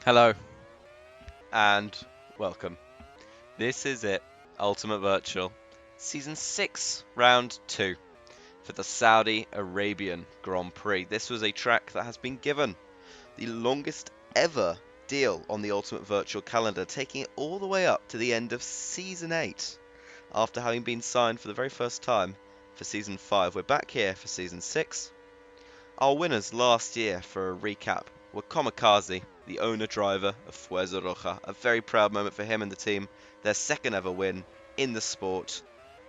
Hello and welcome. This is it, Ultimate Virtual, Season 6, Round 2, for the Saudi Arabian Grand Prix. This was a track that has been given the longest ever deal on the Ultimate Virtual calendar, taking it all the way up to the end of Season 8, after having been signed for the very first time for Season 5. We're back here for Season 6. Our winners last year, for a recap, were Kamikaze, the owner-driver of Fuerza Roja. A very proud moment for him and the team. Their second ever win in the sport.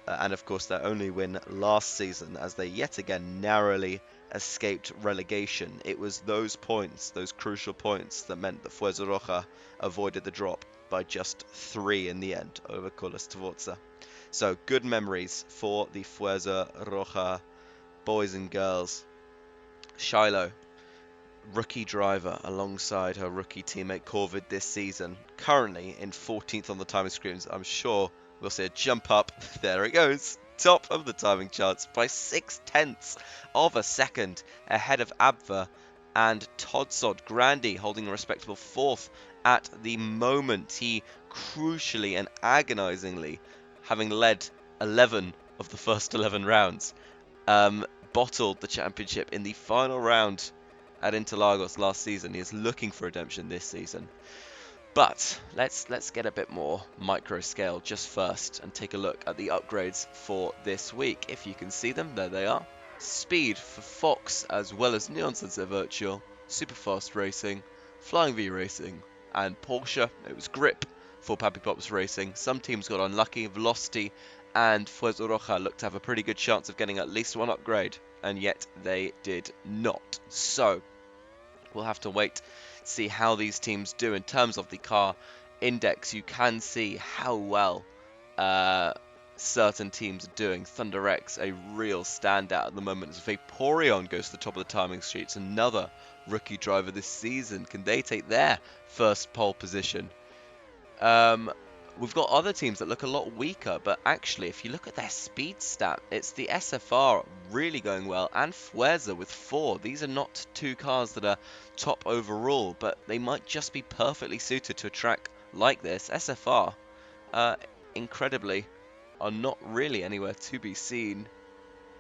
And of course their only win last season as they yet again narrowly escaped relegation. It was those points, those crucial points, that meant that Fuerza Roja avoided the drop by just 3 in the end over Kolos Tvorza. So good memories for the Fuerza Roja boys and girls. Shiloh, rookie driver alongside her rookie teammate Corvid this season, currently in 14th on the timing screens. I'm sure we'll see a jump up. There it goes, top of the timing charts by 6/10 of a second ahead of Abva and Todsod. Grandy holding a respectable 4th at the moment. He crucially and agonizingly, having led 11 of the first 11 rounds, bottled the championship in the final round at Interlagos last season. He is looking for redemption this season. But let's get a bit more micro scale just first and take a look at the upgrades for this week. If you can see them, there they are. Speed for Fox as well as Neon Sunset Virtual, Super Fast Racing, Flying V Racing, and Porsche. It was Grip for Pappy Pops Racing. Some teams got unlucky. Velocity and Fuerza Roja looked to have a pretty good chance of getting at least one upgrade, and yet they did not. So we'll have to wait to see how these teams do in terms of the car index. You can see how well certain teams are doing. Thunder X, a real standout at the moment, as Vaporeon goes to the top of the timing streets. Another rookie driver this season. Can they take their first pole position? We've got other teams that look a lot weaker, but actually, if you look at their speed stat, it's the SFR really going well, and Fuerza with 4. These are not two cars that are top overall, but they might just be perfectly suited to a track like this. SFR, incredibly, are not really anywhere to be seen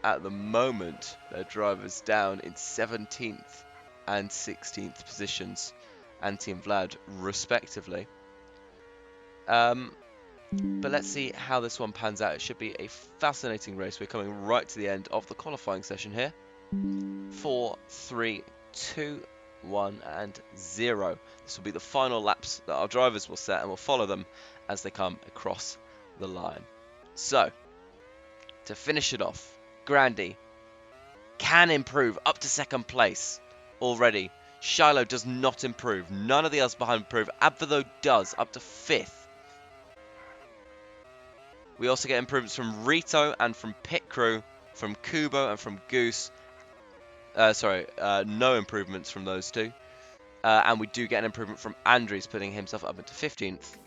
at the moment. Their drivers down in 17th and 16th positions, and Team Vlad respectively. But let's see how this one pans out. It should be a fascinating race. We're coming right to the end of the qualifying session here. 4, 3, 2, 1, and 0. This will be the final laps that our drivers will set, and we'll follow them as they come across the line. So, to finish it off, Grandy can improve up to second place already. Shiloh does not improve. None of the others behind improve. Abva, though, does, up to 5th. We also get improvements from Rito and from Pit Crew, from Kubo and from Goose. No improvements from those two. And we do get an improvement from Andres, putting himself up into 15th.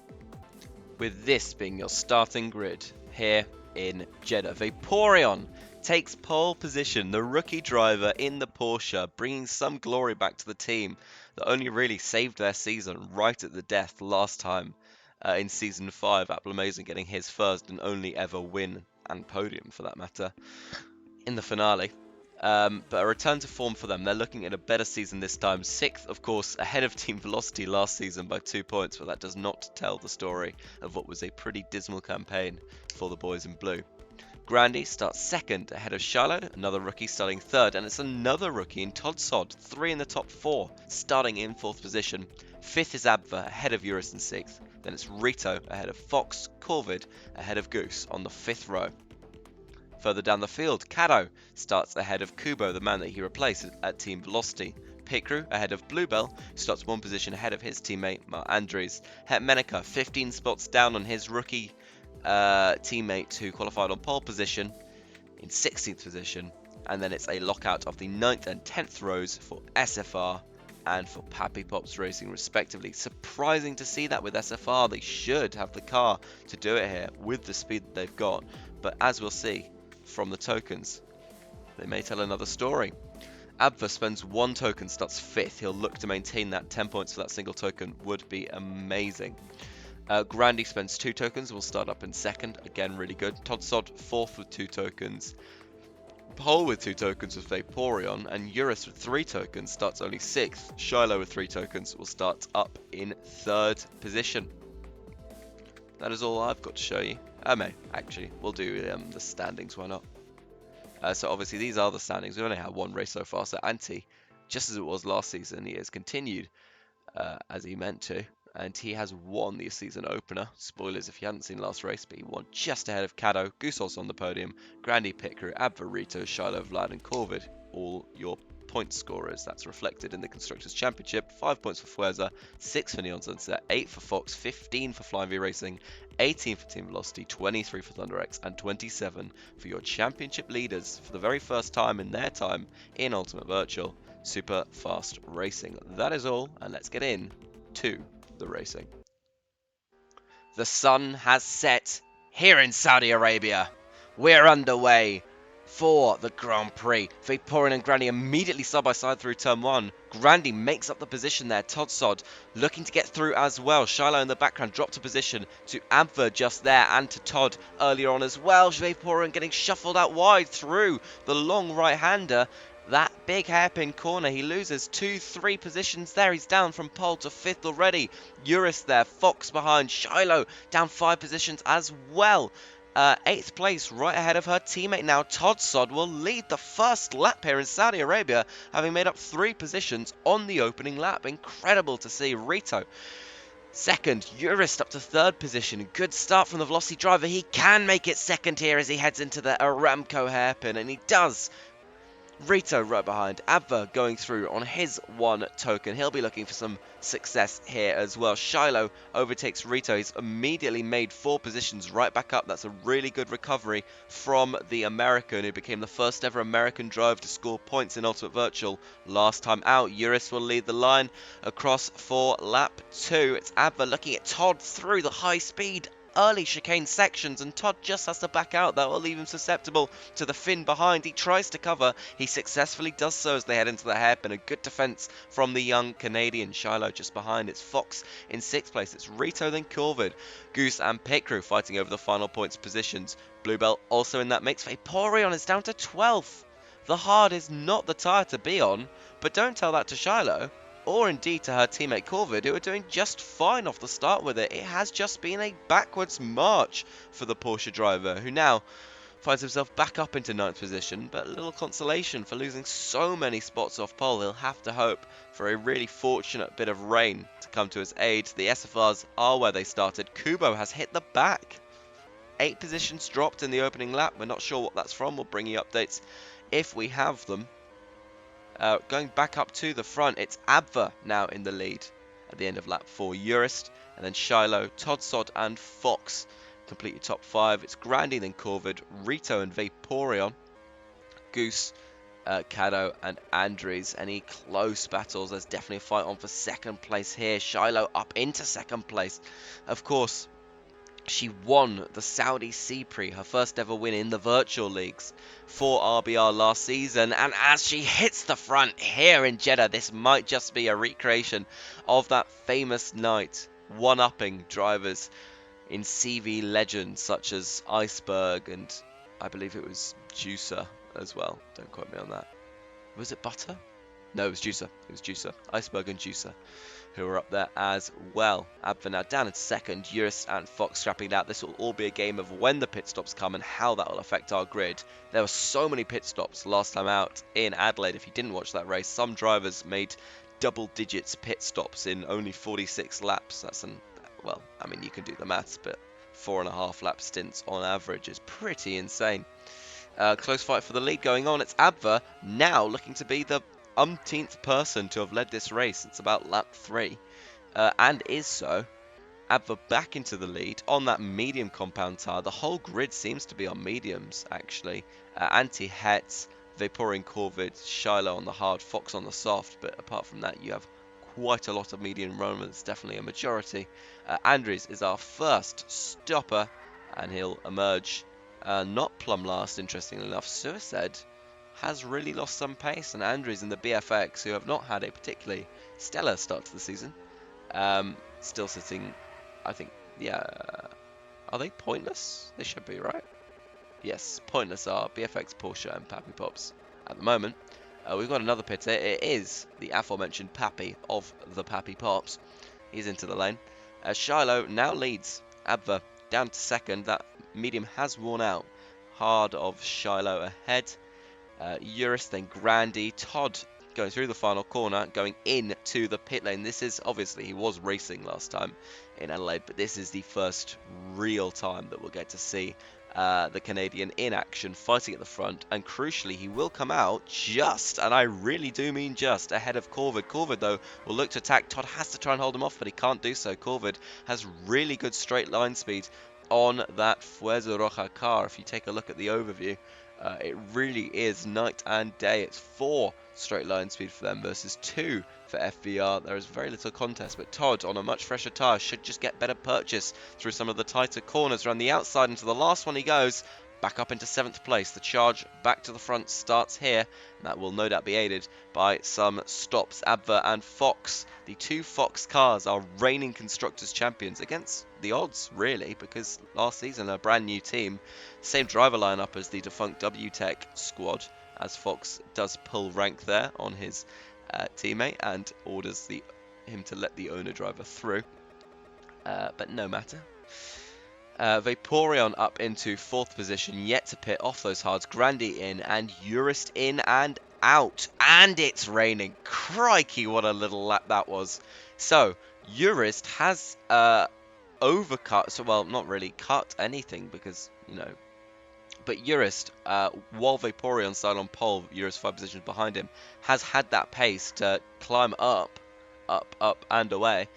With this being your starting grid here in Jeddah. Vaporeon takes pole position, the rookie driver in the Porsche, bringing some glory back to the team that only really saved their season right at the death last time. In Season 5, Ablamazing getting his first and only ever win, and podium for that matter, in the finale. But a return to form for them. They're looking at a better season this time. 6th, of course, ahead of Team Velocity last season by 2 points, but that does not tell the story of what was a pretty dismal campaign for the boys in blue. Grandy starts 2nd ahead of Shiloh, another rookie starting 3rd, and it's another rookie in Todsod, 3 in the top 4, starting in 4th position. 5th is Abva, ahead of Eurus in 6th. Then it's Rito ahead of Fox, Corvid ahead of Goose on the 5th row. Further down the field, Kado starts ahead of Kubo, the man that he replaced at Team Velocity. Pit Crew ahead of Bluebell, who starts 1 position ahead of his teammate Mar Andres. Hetmenica 15 spots down on his rookie teammate who qualified on pole position in 16th position. And then it's a lockout of the 9th and 10th rows for SFR and for Pappy Pops Racing respectively. Surprising to see that with SFR. They should have the car to do it here with the speed that they've got, but as we'll see from the tokens, they may tell another story. Abva spends 1 token, starts 5th. He'll look to maintain that. 10 points for that single token would be amazing. Grandy spends 2 tokens, will start up in 2nd. Again, really good. Todsod 4th with 2 tokens. Pole with 2 tokens with Vaporeon, and Eurus with 3 tokens starts only 6th. Shiloh with 3 tokens will start up in 3rd position. That is all I've got to show you. Actually, we'll do the standings, why not? So obviously these are the standings. We only had 1 race so far, so Anti, just as it was last season, he has continued as he meant to. And he has won the season opener. Spoilers if you hadn't seen last race, but he won just ahead of Kado, Goosos on the podium, Grandy, Pitcrew, Abvarito, Shiloh, Vlad, and Corvid. All your point scorers. That's reflected in the Constructors' Championship. 5 points for Fuerza, 6 for Neon Sunset, 8 for Fox, 15 for Flying V Racing, 18 for Team Velocity, 23 for ThunderX, and 27 for your championship leaders for the very first time in their time in Ultimate Virtual Super Fast Racing. That is all, and let's get in to the racing. The sun has set here in Saudi Arabia. We're underway for the Grand Prix. Vaporeon and Granny immediately side by side through turn 1. Grandy makes up the position there. Todsod looking to get through as well. Shiloh in the background dropped a position to Abver just there, and to Todd earlier on as well. Vaporeon getting shuffled out wide through the long right-hander. That big hairpin corner, he loses 2-3 positions there. He's down from pole to 5th already. Eurus there, Fox behind, Shiloh down 5 positions as well. 8th place, right ahead of her teammate now. Todsod will lead the first lap here in Saudi Arabia, having made up 3 positions on the opening lap. Incredible to see. Rito second, Eurus up to 3rd position. Good start from the Velocity driver. He can make it 2nd here as he heads into the Aramco hairpin, and he does. Rito right behind, Abva going through on his 1 token. He'll be looking for some success here as well. Shiloh overtakes Rito. He's immediately made 4 positions right back up. That's a really good recovery from the American, who became the first ever American driver to score points in Ultimate Virtual last time out. Eurus will lead the line across for lap 2. It's Abva looking at Todd through the high speed early chicane sections, and Todd just has to back out. That will leave him susceptible to the Finn behind. He tries to cover. He successfully does so as they head into the hairpin. A good defense from the young Canadian. Shiloh just behind. It's Fox in 6th place. It's Rito, then Corvid. Goose and Pitcrew fighting over the final points positions. Bluebell also in that mix. Vaporeon is down to 12th. The hard is not the tyre to be on, but don't tell that to Shiloh, or indeed to her teammate Corvid, who are doing just fine off the start with it. It has just been a backwards march for the Porsche driver, who now finds himself back up into 9th position, but a little consolation for losing so many spots off pole. He'll have to hope for a really fortunate bit of rain to come to his aid. The SFRs are where they started. Kubo has hit the back. 8 positions dropped in the opening lap. We're not sure what that's from. We'll bring you updates if we have them. Going back up to the front, it's Abva now in the lead at the end of lap 4. Eurus, and then Shiloh, Todsod, and Fox complete your top 5. It's Grandy, then Corvid, Rito, and Vaporeon, Goose, Kado, and Andres. Any close battles? There's definitely a fight on for 2nd place here. Shiloh up into 2nd place. Of course, she won the Saudi Prix, her first ever win in the virtual leagues for RBR last season. And as she hits the front here in Jeddah, this might just be a recreation of that famous night, one-upping drivers in CV legends such as Iceberg and I believe it was Juicer as well. Don't quote me on that. Was it Butter? No, it was Juicer. It was Juicer. Iceberg and Juicer, who are up there as well. Abva now down in 2nd, Eurus and Fox scrapping it out. This will all be a game of when the pit stops come and how that will affect our grid. There were so many pit stops last time out in Adelaide. If you didn't watch that race, some drivers made double digits pit stops in only 46 laps. That's well, I mean, you can do the maths, but 4.5 lap stints on average is pretty insane. Close fight for the lead going on. It's Abva now looking to be the umpteenth person to have led this race. It's about lap 3, and is so. Abva back into the lead on that medium compound tyre. The whole grid seems to be on mediums, actually. Anti-Het, Vaporeon, Corvid, Shiloh on the hard, Fox on the soft, but apart from that, you have quite a lot of medium runners, definitely a majority. Andres is our first stopper, and he'll emerge not plumb last, interestingly enough. Suicide has really lost some pace, and Andrews and the BFX, who have not had a particularly stellar start to the season, still sitting, I think, yeah, are they pointless? They should be, right? Yes, pointless are BFX, Porsche, and Pappy Pops at the moment. We've got another pitter. It is the aforementioned Pappy of the Pappy Pops. He's into the lane. Shiloh now leads Abva down to second. That medium has worn out. Hard of Shiloh ahead. Eurus, then Grandy. Todd going through the final corner, going into the pit lane. This is, obviously, he was racing last time in Adelaide, but this is the first real time that we'll get to see the Canadian in action, fighting at the front, and crucially, he will come out just, and I really do mean just, ahead of Corvid. Corvid, though, will look to attack. Todd has to try and hold him off, but he can't do so. Corvid has really good straight line speed on that Fuerza Roja car. If you take a look at the overview, it really is night and day. It's 4 straight line speed for them versus 2 for FBR. There is very little contest, but Todd on a much fresher tyre should just get better purchase through some of the tighter corners around the outside. Into the last one he goes, back up into 7th place. The charge back to the front starts here, and that will no doubt be aided by some stops. Abva and Fox, the 2 Fox cars, are reigning Constructors champions against the odds, really, because last season a brand new team, same driver lineup as the defunct WTech squad, as Fox does pull rank there on his teammate and orders him to let the owner driver through. But no matter. Vaporeon up into 4th position, yet to pit off those hards. Grandy in, and Eurist in and out. And it's raining. Crikey, what a little lap that was. So, Eurist has overcut, so, well, not really cut anything because, you know, but Eurist, while Vaporeon started on pole, Eurist 5 positions behind him, has had that pace to climb up, and away,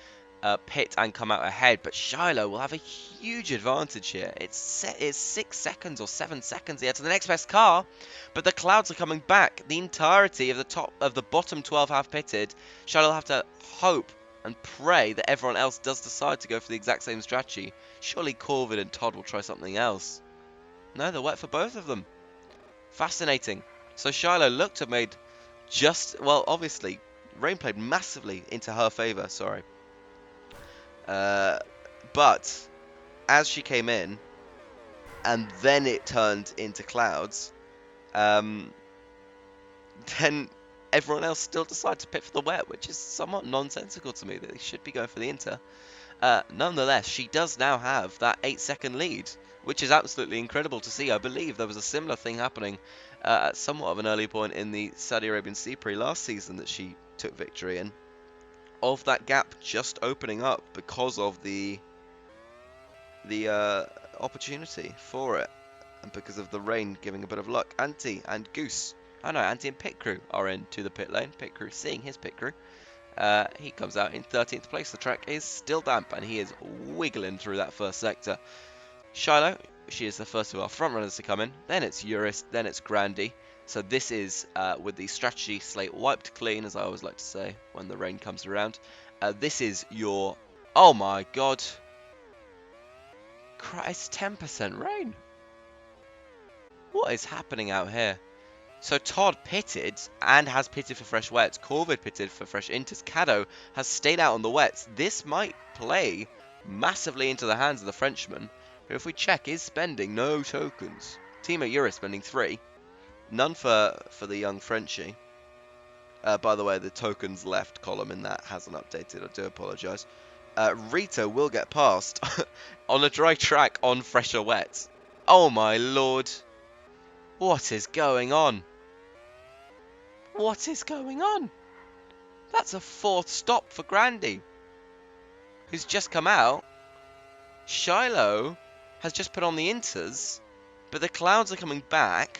pit and come out ahead. But Shiloh will have a huge advantage here. It's 6 seconds or 7 seconds here to the next best car, but the clouds are coming back. The entirety of the bottom 12 have pitted. Shiloh will have to hope and pray that everyone else does decide to go for the exact same strategy. Surely Corvid and Todd will try something else. No, they're wet for both of them. Fascinating. So Shiloh looked to have made well, obviously, rain played massively into her favour, sorry. But as she came in, and then it turned into clouds, then everyone else still decided to pit for the wet, which is somewhat nonsensical to me that they should be going for the inter. Nonetheless, she does now have that 8-second lead, which is absolutely incredible to see. I believe there was a similar thing happening at somewhat of an early point in the Saudi Arabian Sea Prix last season that she took victory in, of that gap just opening up because of the opportunity for it, and because of the rain giving a bit of luck. Anti and Goose, Anti and Pit Crew are into the pit lane. Pit Crew seeing his Pit Crew. He comes out in 13th place. The track is still damp, and he is wiggling through that first sector. Shiloh, she is the first of our front runners to come in. Then it's Eurus, then it's Grandy. So this is with the strategy slate wiped clean, as I always like to say when the rain comes around. This is your... Oh my god. Christ, 10% rain. What is happening out here? So Todd pitted and has pitted for fresh wets. Corvid pitted for fresh inters. Caddo has stayed out on the wets. This might play massively into the hands of the Frenchman, who, if we check, is spending no tokens. Teammate Eurus spending 3. None for the young Frenchie. By the way, the tokens left column in that hasn't updated. I do apologise. Rita will get past on a dry track on fresher wets. Oh my lord. What is going on? What is going on? That's a 4th stop for Grandy, who's just come out. Shiloh has just put on the inters, but the clouds are coming back.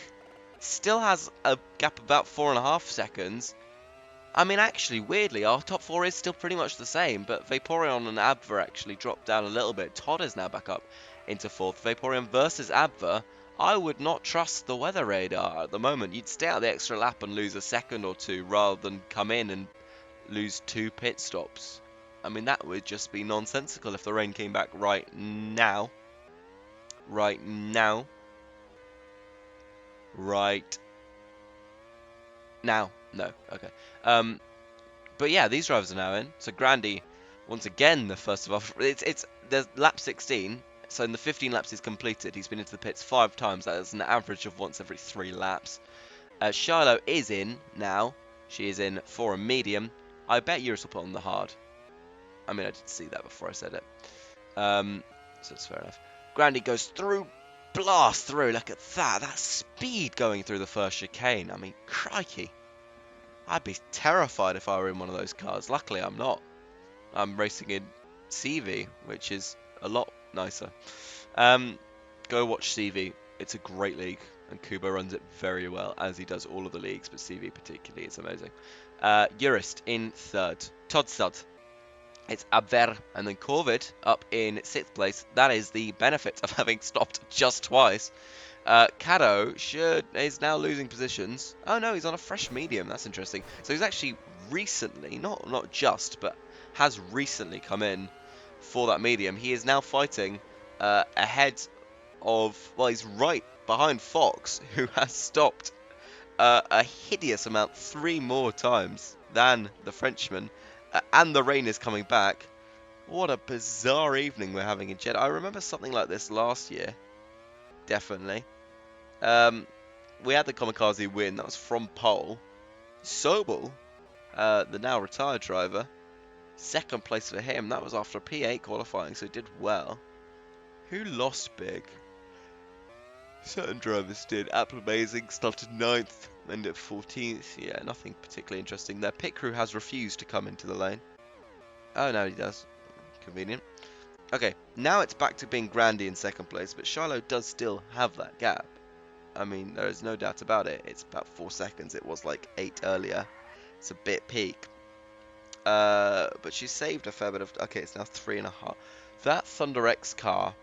Still has a gap of about 4.5 seconds. I mean, actually, weirdly, our top 4 is still pretty much the same, but Vaporeon and Abva actually dropped down a little bit. Todd is now back up into 4th. Vaporeon versus Abva. I would not trust the weather radar at the moment. You'd stay out the extra lap and lose a second or 2 rather than come in and lose 2 pit stops. I mean, that would just be nonsensical if the rain came back right now. Right now. Right Now, no, okay. Um, but yeah, these drivers are now in. So Grandy, once again, the first of all, it's there's lap 16. So in the 15 laps he's completed, he's been into the pits 5 times. That is an average of once every 3 laps. Shiloh is in now. She is in for a medium. I bet Eurus will put on the hard. I mean, I did see that before I said it. So it's fair enough. Grandy goes through, blast through. Look at that. That speed going through the first chicane. I mean, crikey. I'd be terrified if I were in one of those cars. Luckily, I'm not. I'm racing in CV, which is a lot nicer. Go watch CV. It's a great league, and Kubo runs it very well, as he does all of the leagues, but CV particularly is amazing. Jurist in third. Todd Stud. It's Abwehr and then Corvid up in 6th place. That is the benefit of having stopped just twice. Caddo is now losing positions. Oh no, he's on a fresh medium. That's interesting. So he's actually recently, not just, but has recently come in for that medium. He is now fighting ahead of, well, he's right behind Fox, who has stopped a hideous amount 3 more times than the Frenchman. And the rain is coming back. What a bizarre evening we're having in Jeddah. I remember something like this last year. Definitely. We had the Kamikaze win. That was from pole. Sobel, the now retired driver, 2nd place for him. That was after a P8 qualifying, so he did well. Who lost big? Certain drivers did. Apple Amazing started 9th, ended 14th. Yeah, nothing particularly interesting there. Pit crew has refused to come into the lane. Oh, no, he does. Convenient. Okay, now it's back to being Grandy in 2nd place, but Shiloh does still have that gap. I mean, there is no doubt about it. It's about 4 seconds. It was like 8 earlier. It's a bit peak. But she saved a fair bit of... Okay, it's now 3.5. That Thunder X car,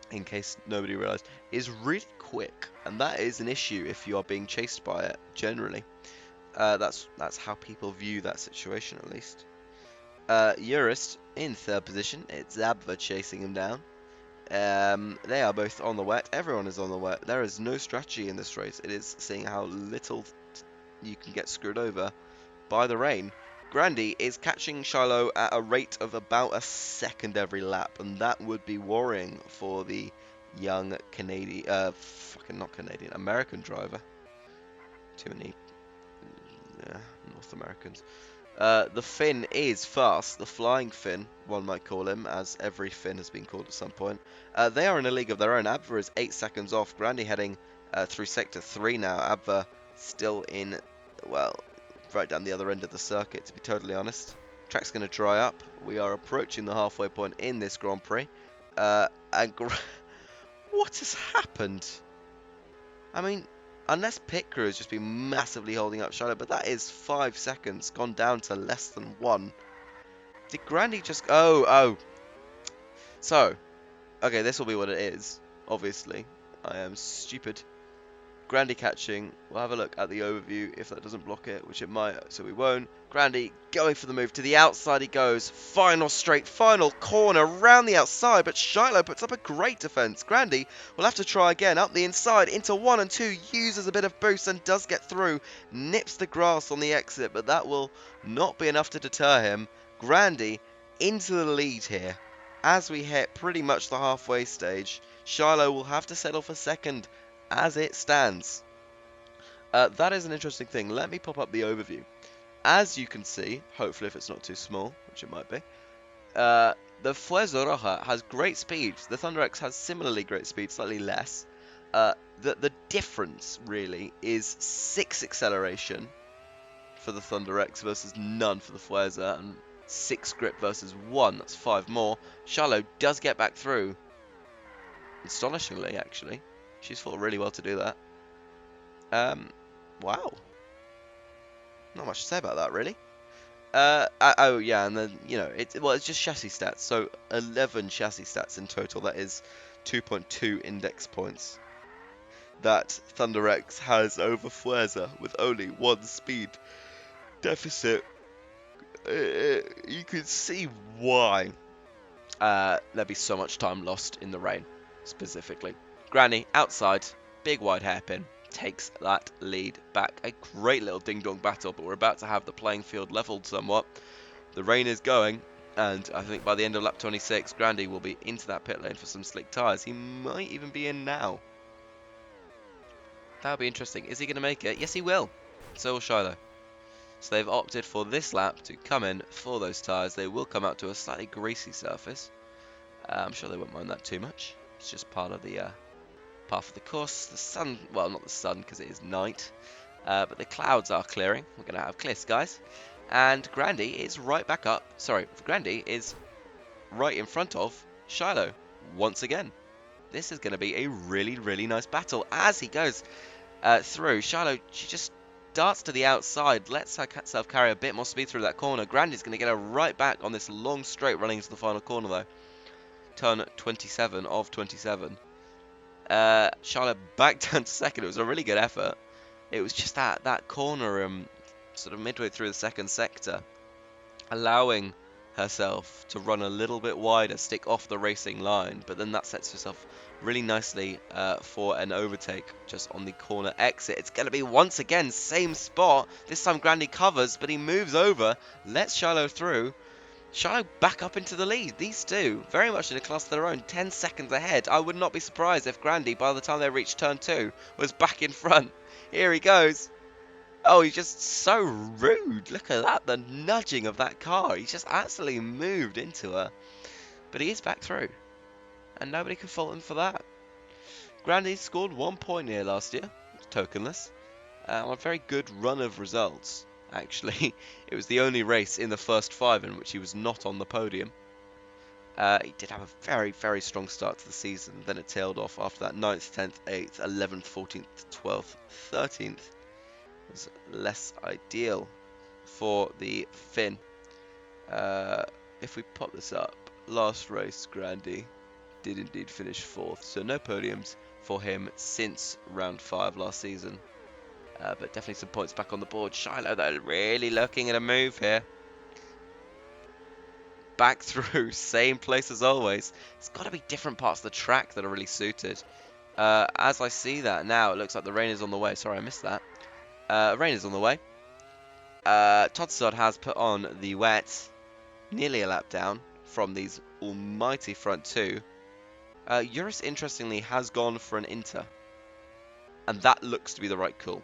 in case nobody realised, is really quick. And that is an issue if you are being chased by it, generally. That's how people view that situation, at least. Eurist in 3rd position. It's Zabva chasing him down. They are both on the wet. Everyone is on the wet. There is no strategy in this race. It is seeing how little you can get screwed over by the rain. Grandy is catching Shiloh at a rate of about a second every lap, and that would be worrying for the young American driver. Too many North Americans. The Finn is fast, the Flying Finn, one might call him, as every Finn has been called at some point. They are in a league of their own. Abva is 8 seconds off. Grandy heading through Sector 3 now. Abva still in, well, right down the other end of the circuit, to be totally honest. Track's going to dry up. We are approaching the halfway point in this Grand Prix. What has happened? I mean, unless pit crew has just been massively holding up Shiloh, but that is 5 seconds, gone down to less than 1. Did Grandy just... Oh. So, okay, this will be what it is, obviously. I am stupid. Grandy catching. We'll have a look at the overview if that doesn't block it, which it might, so we won't. Grandy going for the move. To the outside he goes. Final straight, final corner, round the outside, but Shiloh puts up a great defence. Grandy will have to try again. Up the inside, into 1 and 2, uses a bit of boost and does get through. Nips the grass on the exit, but that will not be enough to deter him. Grandy into the lead here. As we hit pretty much the halfway stage, Shiloh will have to settle for 2nd. As it stands. That is an interesting thing. Let me pop up the overview. As you can see, hopefully if it's not too small, which it might be, the Fuerza Roja has great speed. The Thunder X has similarly great speed, slightly less. The difference, really, is 6 acceleration for the Thunder X versus none for the Fuerza, and 6 grip versus 1, that's 5 more. Shiloh does get back through. Astonishingly, actually. She's fought really well to do that. Wow. Not much to say about that, really. Oh, yeah, and then, you know, it's just chassis stats. So, 11 chassis stats in total. That is 2.2 index points that Thunder X has over Fuerza with only 1 speed deficit. You can see why there'd be so much time lost in the rain, specifically. Granny, outside, big wide hairpin, takes that lead back. A great little ding-dong battle, but we're about to have the playing field leveled somewhat. The rain is going, and I think by the end of lap 26, Grandy will be into that pit lane for some slick tyres. He might even be in now. That'll be interesting. Is he going to make it? Yes, he will. So will Shiloh. So they've opted for this lap to come in for those tyres. They will come out to a slightly greasy surface. I'm sure they won't mind that too much. It's just part of the course. The sun, well, not the sun because it is night, but the clouds are clearing. We're going to have clear skies. And Grandy is right back up. Sorry, Grandy is right in front of Shiloh once again. This is going to be a really, really nice battle as he goes through. Shiloh, she just darts to the outside, lets herself carry a bit more speed through that corner. Grandy's going to get her right back on this long straight running into the final corner though. Turn 27 of 27. Charlotte back down to second. It was a really good effort. It was just that corner sort of midway through the second sector, allowing herself to run a little bit wider, stick off the racing line, but then that sets herself really nicely for an overtake just on the corner exit. It's going to be once again same spot. This time Grandy covers, but he moves over, lets Shiloh through. Shiloh back up into the lead. These two, very much in a class of their own, 10 seconds ahead. I would not be surprised if Grandy, by the time they reached turn 2, was back in front. Here he goes. Oh, he's just so rude. Look at that, the nudging of that car. He's just absolutely moved into her. But he is back through. And nobody can fault him for that. Grandy scored 1 point here last year. Tokenless. A very good run of results. Actually, it was the only race in the first 5 in which he was not on the podium. He did have a very, very strong start to the season. Then it tailed off after that 9th, 10th, 8th, 11th, 14th, 12th, 13th. Was less ideal for the Finn. If we pop this up, last race Grandy did indeed finish 4th, so no podiums for him since round 5 last season. But definitely some points back on the board. Shiloh, though, really looking at a move here. Back through, same place as always. It's got to be different parts of the track that are really suited. As I see that now, it looks like the rain is on the way. Sorry, I missed that. Rain is on the way. Todsod has put on the wet, nearly a lap down from these almighty front two. Eurus, interestingly, has gone for an Inter. And that looks to be the right call.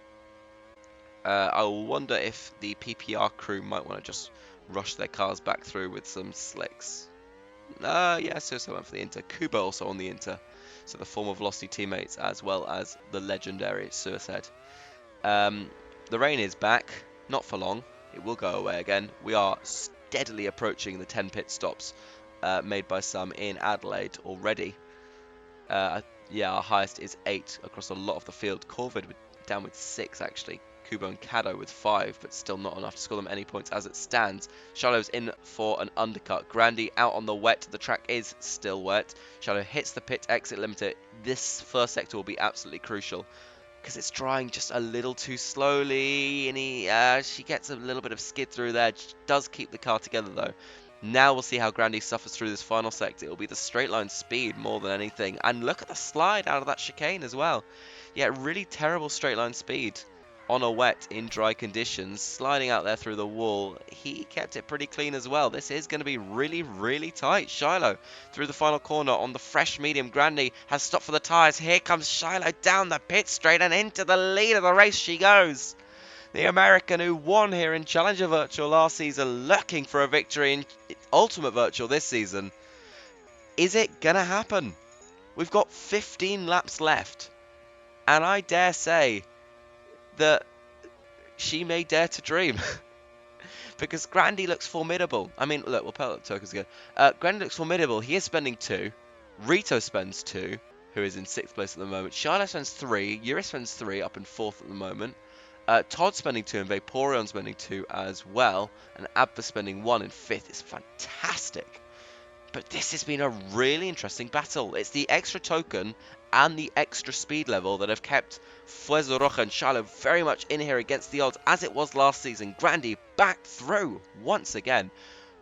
I wonder if the PPR crew might want to just rush their cars back through with some slicks. Yeah, so went for the Inter. Kuba also on the Inter. So the former Velocity teammates as well as the legendary Suicide. The rain is back. Not for long. It will go away again. We are steadily approaching the 10 pit stops made by some in Adelaide already. Yeah, our highest is 8 across a lot of the field. Corvid down with 6 actually. Kubo and Kado with 5, but still not enough to score them any points as it stands. Shiloh's in for an undercut. Grandy out on the wet. The track is still wet. Shiloh hits the pit exit limiter. This first sector will be absolutely crucial because it's drying just a little too slowly, and she gets a little bit of skid through there. She does keep the car together though. Now we'll see how Grandy suffers through this final sector. It'll be the straight line speed more than anything. And look at the slide out of that chicane as well. Yeah, really terrible straight line speed on a wet in dry conditions, sliding out there through the wall. He kept it pretty clean as well. This is going to be really, really tight. Shiloh through the final corner on the fresh medium. Grandy has stopped for the tyres. Here comes Shiloh down the pit straight and into the lead of the race she goes. The American who won here in Challenger Virtual last season, looking for a victory in Ultimate Virtual this season. Is it going to happen? We've got 15 laps left, and I dare say that she may dare to dream. Because Grandy looks formidable. I mean, look, we'll put up tokens again. Grandy looks formidable. He is spending 2. Rito spends 2, who is in 6th place at the moment. Charlotte spends 3. Eurus spends 3, up in 4th at the moment. Todd spending 2 and Vaporeon spending 2 as well. And Abba spending 1 in 5th. It's fantastic. But this has been a really interesting battle. It's the extra token and the extra speed level that have kept Fuezo Roja and Shiloh very much in here against the odds, as it was last season. Grandy back through once again.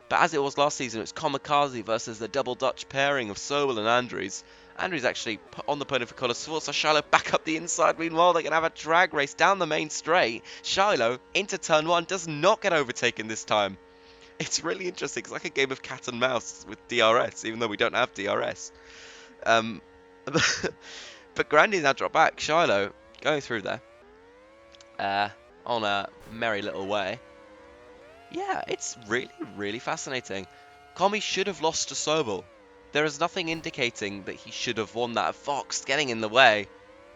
But as it was last season, it's Kamikaze versus the double Dutch pairing of Sobel and Andres. Andrew's actually put on the podium for Colour Sport, so Shiloh back up the inside. Meanwhile, they're going to have a drag race down the main straight. Shiloh into turn 1, does not get overtaken this time. It's really interesting. It's like a game of cat and mouse with DRS, even though we don't have DRS. Um, but Grandy's now dropped back. Shiloh going through there on a merry little way. Yeah, it's really, really fascinating. Commie should have lost to Sobel. There is nothing indicating that he should have won that. Fox getting in the way,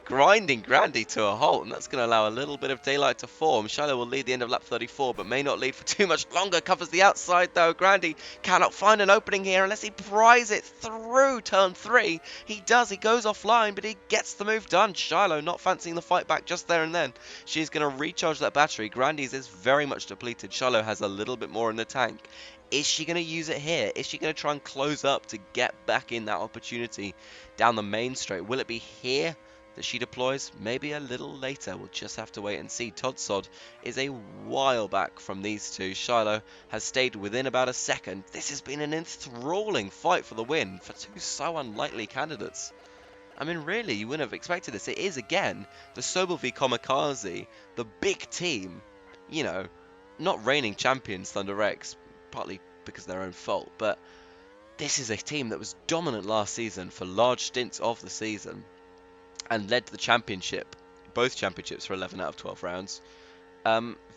grinding Grandy to a halt, and that's going to allow a little bit of daylight to form. Shiloh will lead the end of lap 34, but may not lead for too much longer. Covers the outside, though. Grandy cannot find an opening here unless he pries it through turn 3. He does. He goes offline, but he gets the move done. Shiloh not fancying the fight back just there and then. She's going to recharge that battery. Grandy's is very much depleted. Shiloh has a little bit more in the tank. Is she going to use it here? Is she going to try and close up to get back in that opportunity down the main straight? Will it be here that she deploys? Maybe a little later. We'll just have to wait and see. Todd Sod is a while back from these two. Shiloh has stayed within about a second. This has been an enthralling fight for the win for two so unlikely candidates. I mean, really, you wouldn't have expected this. It is, again, the Sobel v Kamikaze, the big team, you know, not reigning champions, Thunder Rex, partly because of their own fault, but this is a team that was dominant last season for large stints of the season and led to the championship, both championships for 11 out of 12 rounds,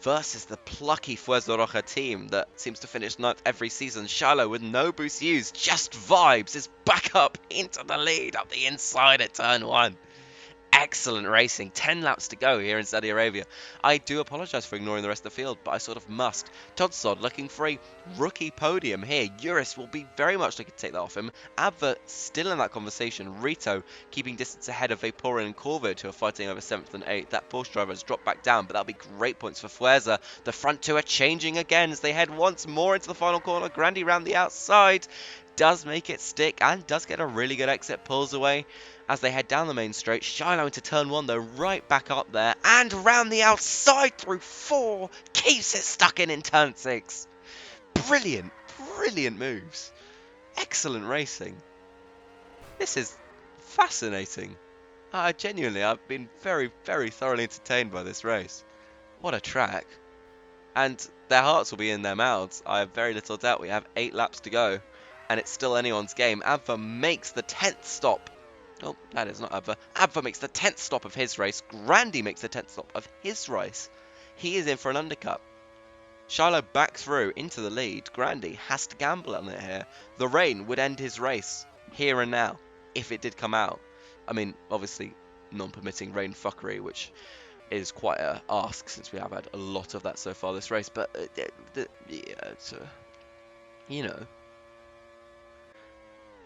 versus the plucky Fuerza Roja team that seems to finish 9th every season. Shiloh, with no boost used, just vibes, is back up into the lead up the inside at turn 1. Excellent racing. 10 laps to go here in Saudi Arabia. I do apologise for ignoring the rest of the field, but I sort of must. Todsod looking for a rookie podium here. Uris will be very much looking to take that off him. Abva still in that conversation. Rito keeping distance ahead of Vaporeon and Corvid, who are fighting over 7th and 8th. That Porsche driver has dropped back down, but that'll be great points for Fuerza. The front two are changing again as they head once more into the final corner. Grandy round the outside. Does make it stick and does get a really good exit. Pulls away as they head down the main straight. Shiloh into turn 1, though, right back up there. And round the outside through 4. Keeps it stuck in turn 6. Brilliant, brilliant moves. Excellent racing. This is fascinating. Genuinely, I've been very, very thoroughly entertained by this race. What a track. And their hearts will be in their mouths. I have very little doubt. We have 8 laps to go. And it's still anyone's game. Abva makes the 10th stop. Oh, that is not Abva. Abva makes the 10th stop of his race. Grandy makes the 10th stop of his race. He is in for an undercut. Shiloh back through into the lead. Grandy has to gamble on it here. The rain would end his race here and now if it did come out. I mean, obviously, non-permitting rain fuckery, which is quite a ask since we have had a lot of that so far this race. But, yeah, it's, you know,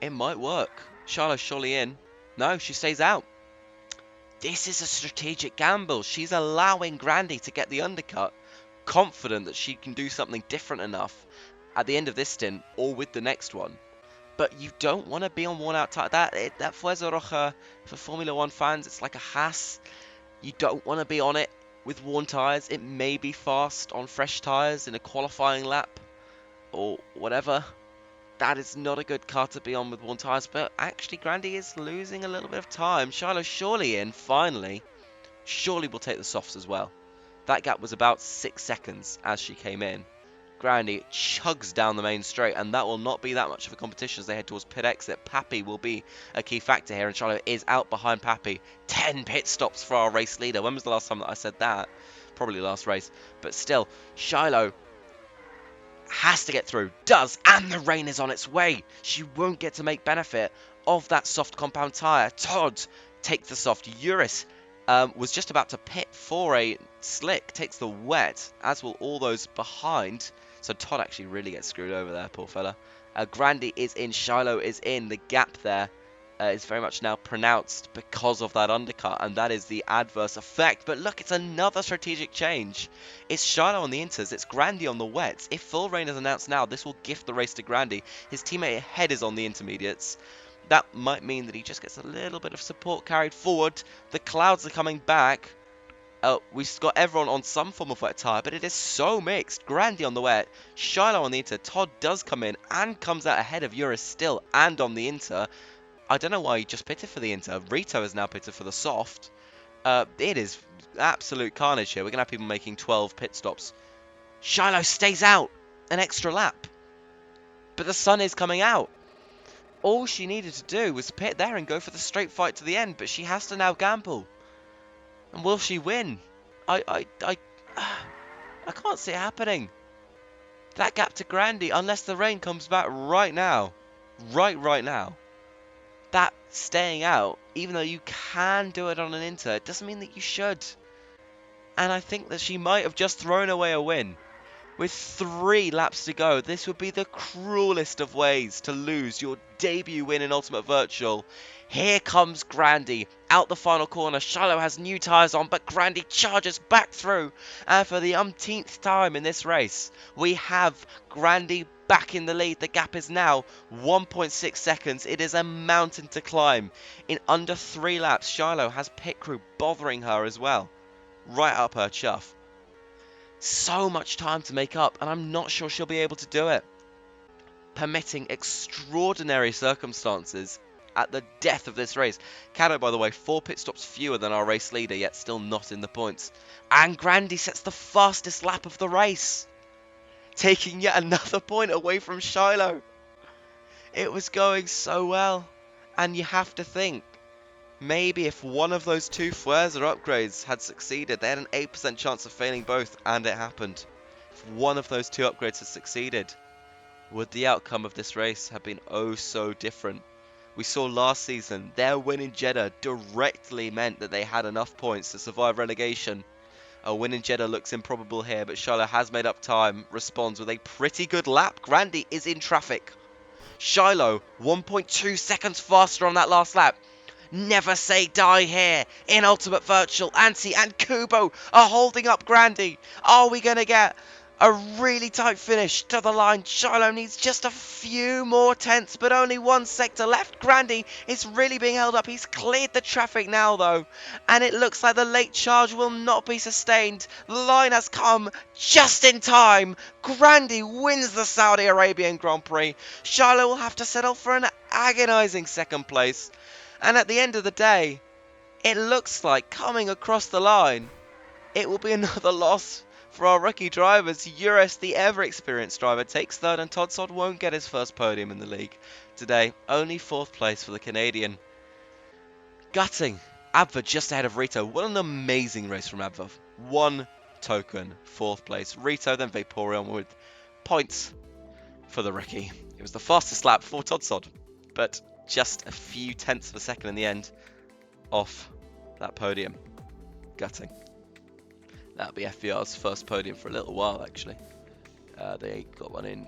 it might work. Shiloh's surely in. No, she stays out. This is a strategic gamble. She's allowing Grandy to get the undercut, confident that she can do something different enough at the end of this stint or with the next one. But you don't want to be on worn out tyre. That Fuerza Roja, for Formula 1 fans, it's like a Haas. You don't want to be on it with worn tyres. It may be fast on fresh tyres in a qualifying lap or whatever. That is not a good car to be on with worn tyres, but actually Grandy is losing a little bit of time. Shiloh surely in, finally. Surely will take the softs as well. That gap was about 6 seconds as she came in. Grandy chugs down the main straight, and that will not be that much of a competition as they head towards pit exit. Pappy will be a key factor here, and Shiloh is out behind Pappy. 10 pit stops for our race leader. When was the last time that I said that? Probably last race. But still, Shiloh has to get through, does, and the rain is on its way. She won't get to make benefit of that soft compound tyre. Todd takes the soft. Uris was just about to pit for a slick, takes the wet, as will all those behind. So Todd actually really gets screwed over there, poor fella. Grandy is in, Shiloh is in. The gap there is very much now pronounced because of that undercut, and that is the adverse effect. But look, it's another strategic change. It's Shiloh on the inters, it's Grandy on the wets. If full rain is announced now, this will gift the race to Grandy. His teammate ahead is on the intermediates. That might mean that he just gets a little bit of support carried forward. The clouds are coming back. We've got everyone on some form of wet tyre, but it is so mixed. Grandy on the wet, Shiloh on the inter. Todd does come in and comes out ahead of Uris still and on the inter. I don't know why he just pitted for the Inter. Rito has now pitted for the soft. It is absolute carnage here. We're going to have people making 12 pit stops. Shiloh stays out an extra lap. But the sun is coming out. All she needed to do was pit there and go for the straight fight to the end. But she has to now gamble. And will she win? I can't see it happening. That gap to Grandi, unless the rain comes back right now. Right now. That staying out, even though you can do it on an Inter, it doesn't mean that you should. And I think that she might have just thrown away a win. With 3 laps to go, this would be the cruelest of ways to lose your debut win in Ultimate Virtual. Here comes Grandi, out the final corner. Shiloh has new tyres on, but Grandi charges back through. And for the umpteenth time in this race, we have Grandi back in the lead. The gap is now 1.6 seconds. It is a mountain to climb. In under 3 laps, Shiloh has pit crew bothering her as well. Right up her chuff. So much time to make up, and I'm not sure she'll be able to do it. Permitting extraordinary circumstances at the death of this race. Caddo, by the way, 4 pit stops fewer than our race leader, yet still not in the points. And Grandi sets the fastest lap of the race, taking yet another point away from Shiloh. It was going so well, and you have to think, maybe if one of those 2 flares or upgrades had succeeded, they had an 8% chance of failing both, and it happened. If one of those 2 upgrades had succeeded, would the outcome of this race have been oh so different? We saw last season, their win in Jeddah directly meant that they had enough points to survive relegation. A win in Jeddah looks improbable here, but Shiloh has made up time, responds with a pretty good lap. Grandi is in traffic. Shiloh, 1.2 seconds faster on that last lap. Never say die here in Ultimate Virtual. Anti and Kubo are holding up Grandi. Are we going to get a really tight finish to the line? Shiloh needs just a few more tenths, but only 1 sector left. Grandi is really being held up. He's cleared the traffic now, though, and it looks like the late charge will not be sustained. The line has come just in time. Grandi wins the Saudi Arabian Grand Prix. Shiloh will have to settle for an agonising 2nd place. And at the end of the day, it looks like coming across the line, it will be another loss for our rookie drivers. Eurus, the ever-experienced driver, takes 3rd, and Todd Sod won't get his first podium in the league today. Only 4th place for the Canadian. Gutting. Abva just ahead of Rito. What an amazing race from Abva. 1 token, 4th place. Rito, then Vaporeon with points for the rookie. It was the fastest lap for Todd Sod, but just a few tenths of a second in the end off that podium. Gutting. That'll be FBR's first podium for a little while, actually. They got one in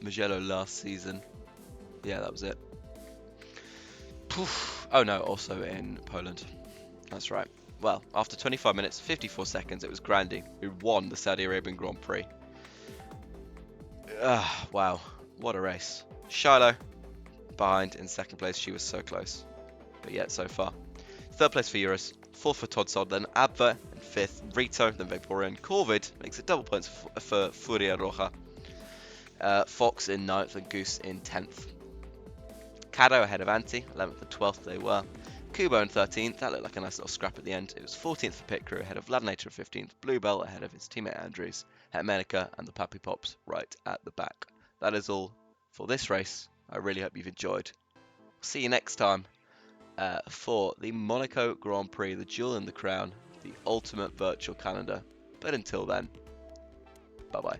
Mugello last season. Yeah, that was it. Poof. Oh no, also in Poland. That's right. Well, after 25 minutes, 54 seconds, it was Grandi who won the Saudi Arabian Grand Prix. Wow, what a race. Shiloh behind in 2nd place. She was so close, but yet so far. 3rd place for Eurus, 4th for Todd Sod, then Abva in 5th, Rito, then Vaporeon. Corvid makes it double points for Furia Roja. Fox in 9th and Goose in 10th. Caddo ahead of Anti, 11th and 12th they were. Kubo in 13th, that looked like a nice little scrap at the end. It was 14th for Pit Crew ahead of Vladinator in 15th, Bluebell ahead of his teammate Andrews, Hetmanica and the Pappy Pops right at the back. That is all for this race. I really hope you've enjoyed. See you next time for the Monaco Grand Prix, the jewel in the crown, the ultimate virtual calendar. But until then, bye bye.